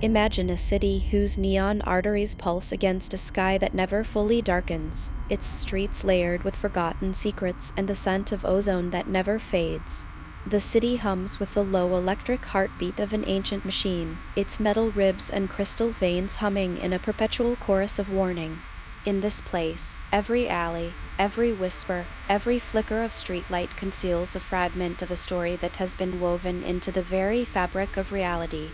Imagine a city whose neon arteries pulse against a sky that never fully darkens, its streets layered with forgotten secrets and the scent of ozone that never fades. The city hums with the low electric heartbeat of an ancient machine, its metal ribs and crystal veins humming in a perpetual chorus of warning. In this place, every alley, every whisper, every flicker of streetlight conceals a fragment of a story that has been woven into the very fabric of reality.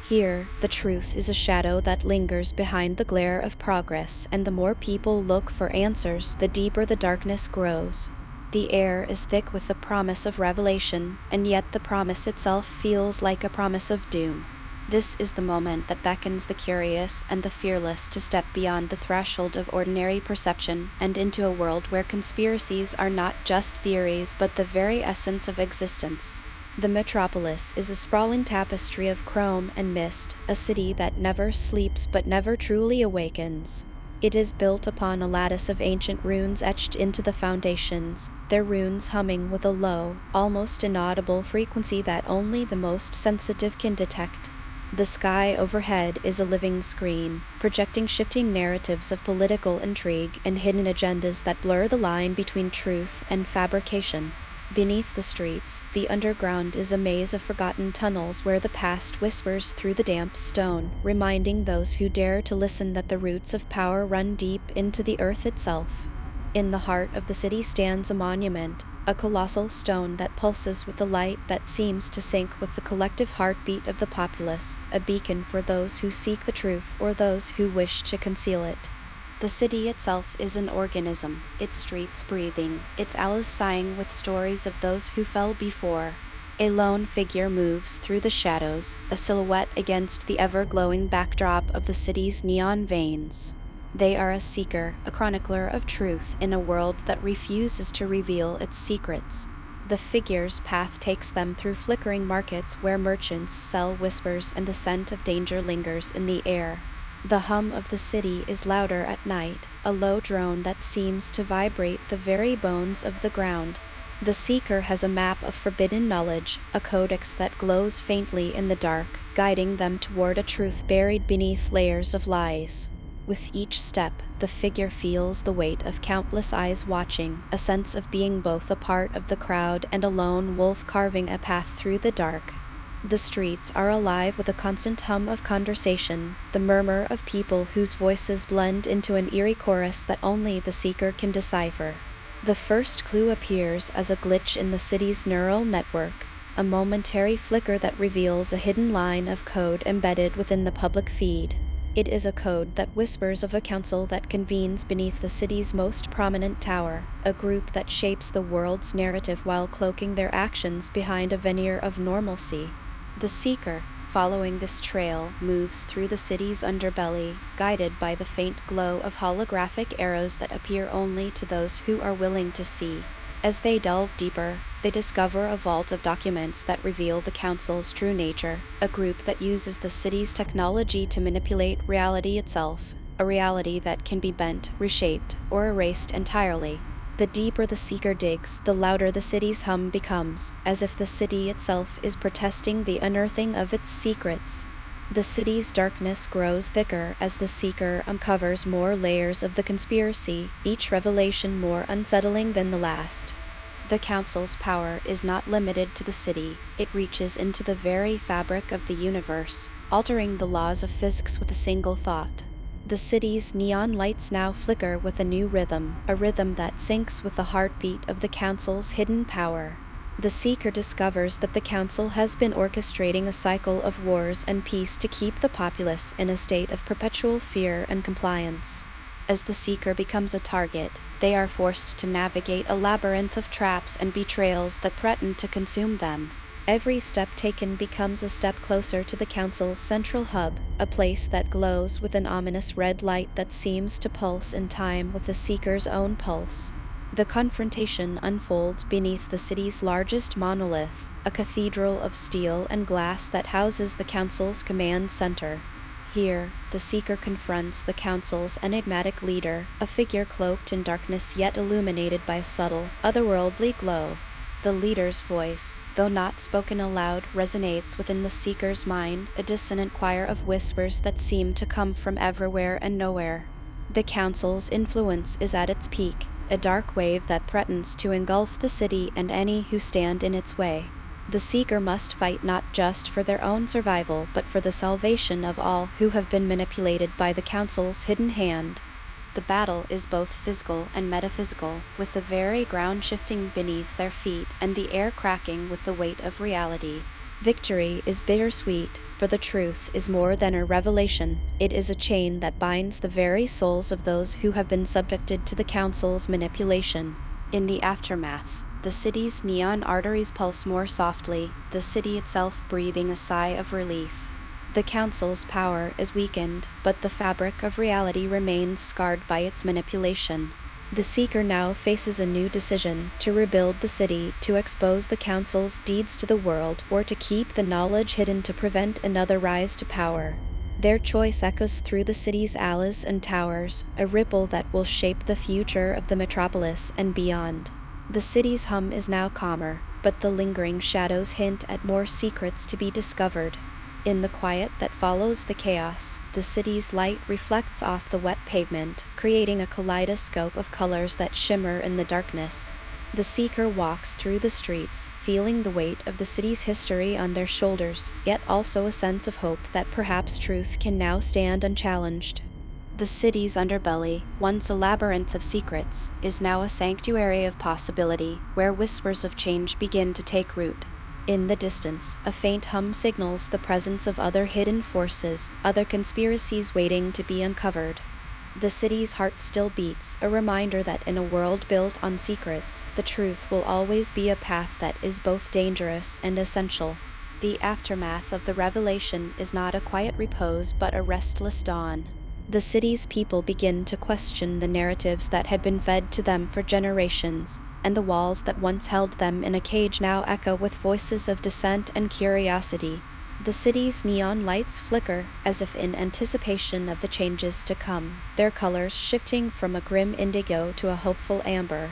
Here, the truth is a shadow that lingers behind the glare of progress, and the more people look for answers, the deeper the darkness grows. The air is thick with the promise of revelation, and yet the promise itself feels like a promise of doom. This is the moment that beckons the curious and the fearless to step beyond the threshold of ordinary perception and into a world where conspiracies are not just theories but the very essence of existence. The metropolis is a sprawling tapestry of chrome and mist, a city that never sleeps but never truly awakens. It is built upon a lattice of ancient runes etched into the foundations, their runes humming with a low, almost inaudible frequency that only the most sensitive can detect. The sky overhead is a living screen, projecting shifting narratives of political intrigue and hidden agendas that blur the line between truth and fabrication. Beneath the streets, the underground is a maze of forgotten tunnels where the past whispers through the damp stone, reminding those who dare to listen that the roots of power run deep into the earth itself. In the heart of the city stands a monument, a colossal stone that pulses with a light that seems to sync with the collective heartbeat of the populace, a beacon for those who seek the truth or those who wish to conceal it. The city itself is an organism, its streets breathing, its alleys sighing with stories of those who fell before. A lone figure moves through the shadows, a silhouette against the ever-glowing backdrop of the city's neon veins. They are a seeker, a chronicler of truth in a world that refuses to reveal its secrets. The figure's path takes them through flickering markets where merchants sell whispers and the scent of danger lingers in the air. The hum of the city is louder at night, a low drone that seems to vibrate the very bones of the ground. The seeker has a map of forbidden knowledge, a codex that glows faintly in the dark, guiding them toward a truth buried beneath layers of lies. With each step, the figure feels the weight of countless eyes watching, a sense of being both a part of the crowd and a lone wolf carving a path through the dark. The streets are alive with a constant hum of conversation, the murmur of people whose voices blend into an eerie chorus that only the seeker can decipher. The first clue appears as a glitch in the city's neural network, a momentary flicker that reveals a hidden line of code embedded within the public feed. It is a code that whispers of a council that convenes beneath the city's most prominent tower, a group that shapes the world's narrative while cloaking their actions behind a veneer of normalcy. The seeker, following this trail, moves through the city's underbelly, guided by the faint glow of holographic arrows that appear only to those who are willing to see. As they delve deeper, they discover a vault of documents that reveal the council's true nature, a group that uses the city's technology to manipulate reality itself, a reality that can be bent, reshaped, or erased entirely. The deeper the seeker digs, the louder the city's hum becomes, as if the city itself is protesting the unearthing of its secrets. The city's darkness grows thicker as the seeker uncovers more layers of the conspiracy, each revelation more unsettling than the last. The council's power is not limited to the city, it reaches into the very fabric of the universe, altering the laws of physics with a single thought. The city's neon lights now flicker with a new rhythm, a rhythm that syncs with the heartbeat of the council's hidden power. The seeker discovers that the council has been orchestrating a cycle of wars and peace to keep the populace in a state of perpetual fear and compliance. As the seeker becomes a target, they are forced to navigate a labyrinth of traps and betrayals that threaten to consume them. Every step taken becomes a step closer to the council's central hub, a place that glows with an ominous red light that seems to pulse in time with the seeker's own pulse. The confrontation unfolds beneath the city's largest monolith, a cathedral of steel and glass that houses the council's command center. Here, the seeker confronts the council's enigmatic leader, a figure cloaked in darkness yet illuminated by a subtle, otherworldly glow. The leader's voice, though not spoken aloud, resonates within the seeker's mind, a dissonant choir of whispers that seem to come from everywhere and nowhere. The council's influence is at its peak, a dark wave that threatens to engulf the city and any who stand in its way. The seeker must fight not just for their own survival but for the salvation of all who have been manipulated by the council's hidden hand. The battle is both physical and metaphysical, with the very ground shifting beneath their feet and the air cracking with the weight of reality. Victory is bittersweet, for the truth is more than a revelation. It is a chain that binds the very souls of those who have been subjected to the council's manipulation. In the aftermath, the city's neon arteries pulse more softly, the city itself breathing a sigh of relief. The council's power is weakened, but the fabric of reality remains scarred by its manipulation. The seeker now faces a new decision: to rebuild the city, to expose the council's deeds to the world, or to keep the knowledge hidden to prevent another rise to power. Their choice echoes through the city's alleys and towers, a ripple that will shape the future of the metropolis and beyond. The city's hum is now calmer, but the lingering shadows hint at more secrets to be discovered. In the quiet that follows the chaos, the city's light reflects off the wet pavement, creating a kaleidoscope of colors that shimmer in the darkness. The seeker walks through the streets, feeling the weight of the city's history on their shoulders, yet also a sense of hope that perhaps truth can now stand unchallenged. The city's underbelly, once a labyrinth of secrets, is now a sanctuary of possibility, where whispers of change begin to take root. In the distance, a faint hum signals the presence of other hidden forces, other conspiracies waiting to be uncovered. The city's heart still beats, a reminder that in a world built on secrets, the truth will always be a path that is both dangerous and essential. The aftermath of the revelation is not a quiet repose but a restless dawn. The city's people begin to question the narratives that had been fed to them for generations, and the walls that once held them in a cage now echo with voices of dissent and curiosity. The city's neon lights flicker, as if in anticipation of the changes to come, their colors shifting from a grim indigo to a hopeful amber.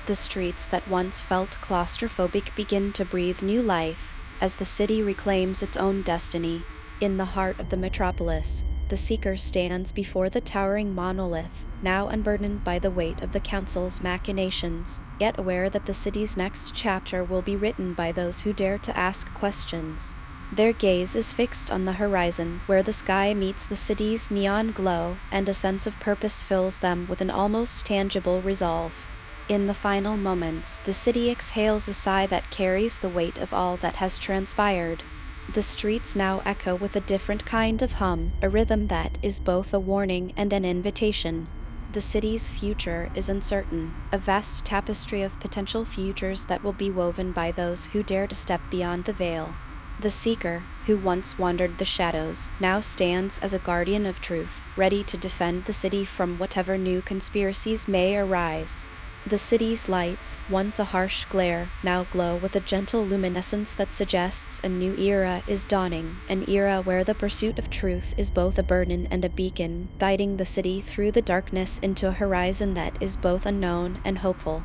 The streets that once felt claustrophobic begin to breathe new life, as the city reclaims its own destiny. In the heart of the metropolis, the seeker stands before the towering monolith, now unburdened by the weight of the council's machinations, yet aware that the city's next chapter will be written by those who dare to ask questions. Their gaze is fixed on the horizon, where the sky meets the city's neon glow, and a sense of purpose fills them with an almost tangible resolve. In the final moments, the city exhales a sigh that carries the weight of all that has transpired. The streets now echo with a different kind of hum, a rhythm that is both a warning and an invitation. The city's future is uncertain, a vast tapestry of potential futures that will be woven by those who dare to step beyond the veil. The seeker, who once wandered the shadows, now stands as a guardian of truth, ready to defend the city from whatever new conspiracies may arise. The city's lights, once a harsh glare, now glow with a gentle luminescence that suggests a new era is dawning, an era where the pursuit of truth is both a burden and a beacon, guiding the city through the darkness into a horizon that is both unknown and hopeful.